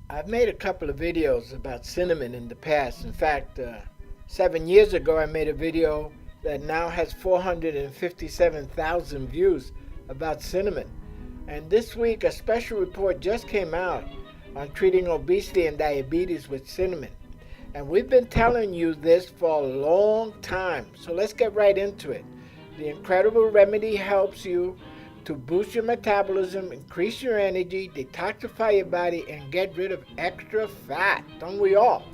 I've made a couple of videos about cinnamon in the past. In fact, 7 years ago, I made a video that now has 457,000 views about cinnamon. And this week, a special report just came out on treating obesity and diabetes with cinnamon. And we've been telling you this for a long time. So let's get right into it. The incredible remedy helps you to boost your metabolism, increase your energy, detoxify your body, and get rid of extra fat. Don't we all?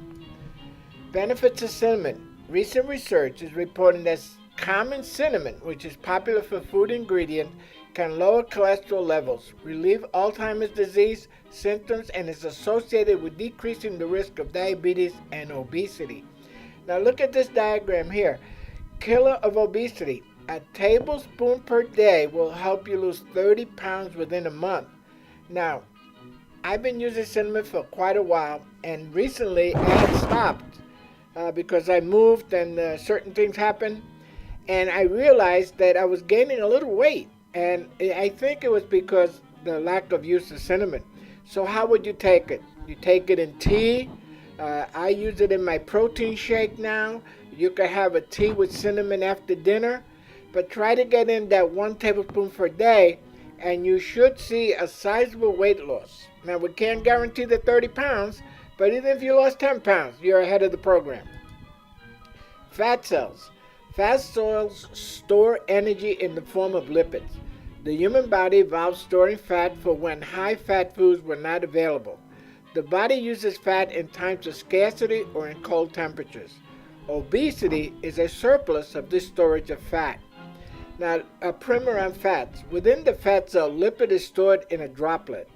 Benefits of cinnamon. Recent research is reporting that common cinnamon, which is popular for food ingredient, can lower cholesterol levels, relieve Alzheimer's disease symptoms, and is associated with decreasing the risk of diabetes and obesity. Now look at this diagram here. Killer of obesity. A tablespoon per day will help you lose 30 pounds within a month. Now, I've been using cinnamon for quite a while, and recently I had stopped because I moved and certain things happened, and I realized that I was gaining a little weight, and I think it was because the lack of use of cinnamon. So how would you take it? You take it in tea. I use it in my protein shake now. You could have a tea with cinnamon after dinner. But try to get in that 1 tablespoon per day, and you should see a sizable weight loss. Now, we can't guarantee the 30 pounds, but even if you lost 10 pounds, you're ahead of the program. Fat cells. Fat cells store energy in the form of lipids. The human body evolved storing fat for when high-fat foods were not available. The body uses fat in times of scarcity or in cold temperatures. Obesity is a surplus of this storage of fat. Now, a primer on fats. Within the fat cell, lipid is stored in a droplet.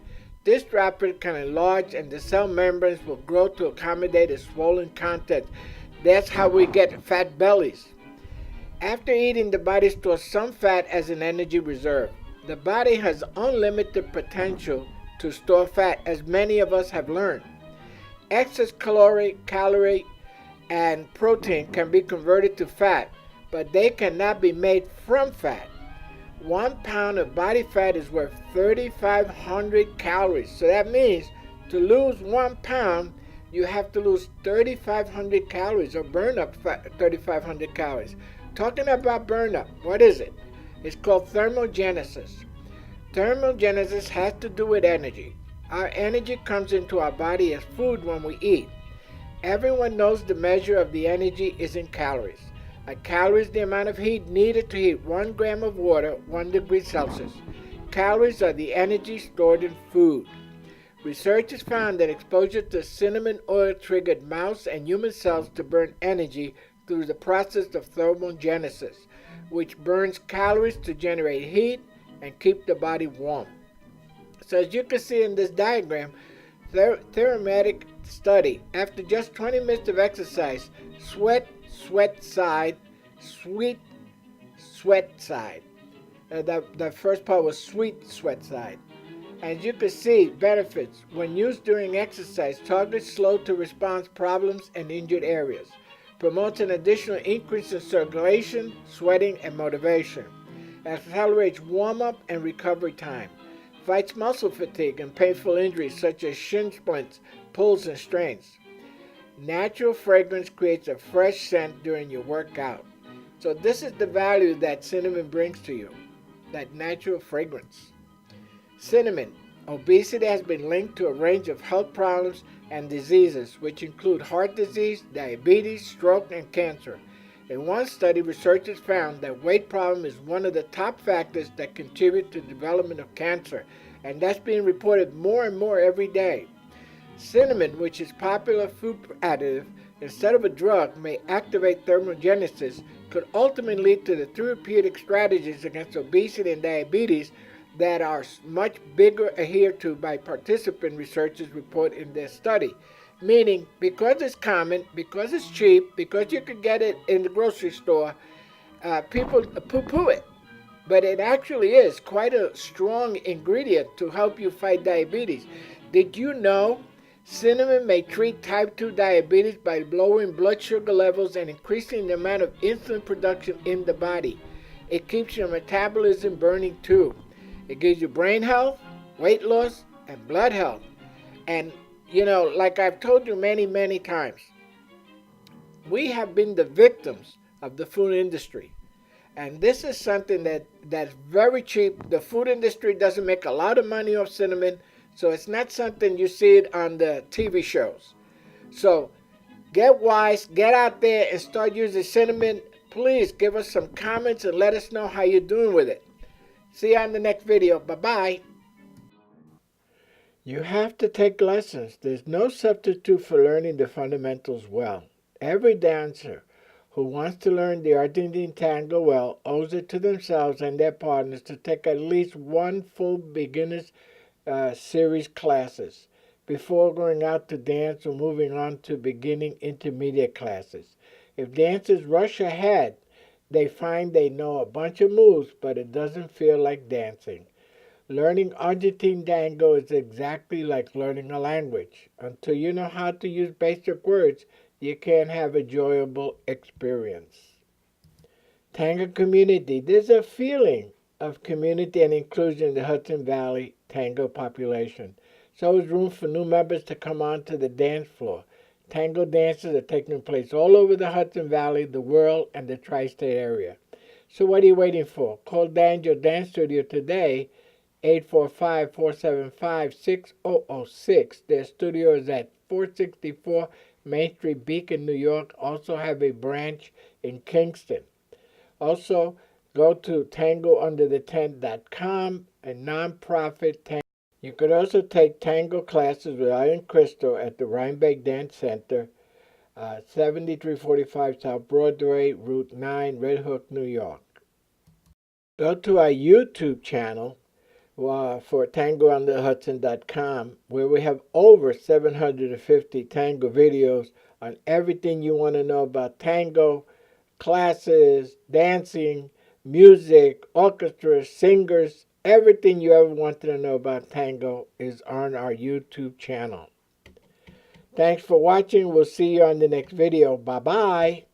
This droplet can enlarge and the cell membranes will grow to accommodate its swollen content. That's how we get fat bellies. After eating, the body stores some fat as an energy reserve. The body has unlimited potential to store fat, as many of us have learned. Excess calorie, and protein can be converted to fat, but they cannot be made from fat. 1 pound of body fat is worth 3,500 calories. So that means to lose 1 pound, you have to lose 3,500 calories or burn up 3,500 calories. Talking about burn up, what is it? It's called thermogenesis. Thermogenesis has to do with energy. Our energy comes into our body as food when we eat. Everyone knows the measure of the energy is in calories. A calorie is the amount of heat needed to heat 1 gram of water 1 degree Celsius. Calories are the energy stored in food. Research has found that exposure to cinnamon oil triggered mouse and human cells to burn energy through the process of thermogenesis, which burns calories to generate heat and keep the body warm. So as you can see in this diagram, thermometric study. After just 20 minutes of exercise, sweat side, sweet sweat side. The first part was sweet sweat side. As you can see, benefits. When used during exercise, targets slow to response problems and injured areas. Promotes an additional increase in circulation, sweating, and motivation. Accelerates warm-up and recovery time. Fights muscle fatigue and painful injuries such as shin splints, pulls, and strains. Natural fragrance creates a fresh scent during your workout. So this is the value that cinnamon brings to you, that natural fragrance. Cinnamon. Obesity has been linked to a range of health problems and diseases, which include heart disease, diabetes, stroke, and cancer. In one study, researchers found that weight problem is one of the top factors that contribute to the development of cancer, and that's being reported more and more every day. Cinnamon, which is a popular food additive, instead of a drug, may activate thermogenesis, could ultimately lead to the therapeutic strategies against obesity and diabetes that are much bigger adhered to by participant researchers report in their study. Meaning, because it's common, because it's cheap, because you could get it in the grocery store, people poo-poo it. But it actually is quite a strong ingredient to help you fight diabetes. Did you know cinnamon may treat type 2 diabetes by lowering blood sugar levels and increasing the amount of insulin production in the body? It keeps your metabolism burning too. It gives you brain health, weight loss, and blood health. And like I've told you many, many times, we have been the victims of the food industry. And this is something that's very cheap. The food industry doesn't make a lot of money off cinnamon, so it's not something you see it on the TV shows. So get wise, get out there and start using cinnamon. Please give us some comments and let us know how you're doing with it. See you on the next video. Bye-bye. You have to take lessons. There's no substitute for learning the fundamentals well. Every dancer who wants to learn the Argentine tango well owes it to themselves and their partners to take at least one full beginners series classes before going out to dance or moving on to beginning intermediate classes. If dancers rush ahead, they find they know a bunch of moves, but it doesn't feel like dancing. Learning Argentine tango is exactly like learning a language. Until you know how to use basic words, you can't have an enjoyable experience. Tango community. There's a feeling of community and inclusion in the Hudson Valley tango population. So is room for new members to come onto the dance floor. Tango dances are taking place all over the Hudson Valley, the world, and the tri-state area. So what are you waiting for? Call Daniel Dance Studio today, 845-475-6006. Their studio is at 464 Main Street, Beacon, New York. Also have a branch in Kingston. Also, go to tangounderthetent.com, a nonprofit tango. You could also take tango classes with Iron Crystal at the Rhinebeck Dance Center, 7345 South Broadway, Route 9, Red Hook, New York. Go to our YouTube channel for tangounderthehudson.com, where we have over 750 tango videos on everything you want to know about tango, classes, dancing, music, orchestras, singers. Everything you ever wanted to know about tango is on our YouTube channel. Thanks for watching. We'll see you on the next video. Bye-bye.